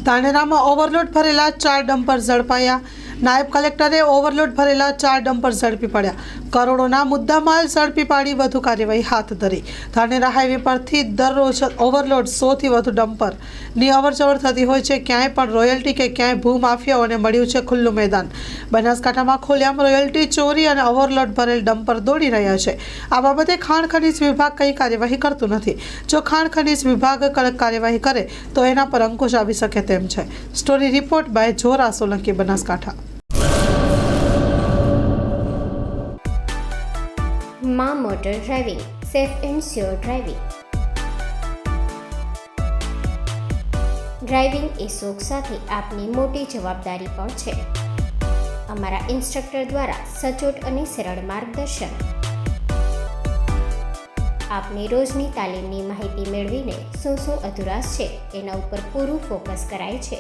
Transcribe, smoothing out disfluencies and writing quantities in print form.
ધાનેરામાં overload ભરેલા 4 dumper ઝડપાયા. નાયબ કલેક્ટરે ઓવરલોડ ભરેલા 4 ડમ્પર ઝડપી પડ્યા. કરોડોના મુદ્દામાલ ઝડપી પાડી વધુ કાર્યવાહી હાથ ધરી. ધાનેરા હાઈવે પરથી દરરોજ ઓવરલોડ 100થી વધુ ડમ્પરની અવરજવર થતી હોય છે. ક્યાંય પણ રોયલ્ટી કે ક્યાંય ભૂમાફિયાઓને મળ્યું છે ખુલ્લું મેદાન. બનાસકાંઠામાં ખુલ્લેઆમ રોયલ્ટી ચોરી અને ઓવરલોડ ભરેલ ડમ્પર દોડી રહ્યા છે. આ બાબતે ખાણ ખનીજ વિભાગ કંઈ કાર્યવાહી કરતું નથી. જો ખાણ ખનીજ વિભાગ કડક કાર્યવાહી કરે તો એના પર અંકુશ આવી શકે તેમ છે. Story report by Jora Solanki, Banaskantha. માં motor driving, safe and sure driving. Driving એ શોખ સાથે આપની મોટી જવાબદારી પણ છે. અમારા ઇન્સ્ટ્રક્ટર દ્વારા સચોટ અને સરળ માર્ગદર્શન. આપની રોજની તાલીમની માહિતી મેળવીને શું અધુરાશ છે એના ઉપર પૂરું ફોકસ કરાય છે.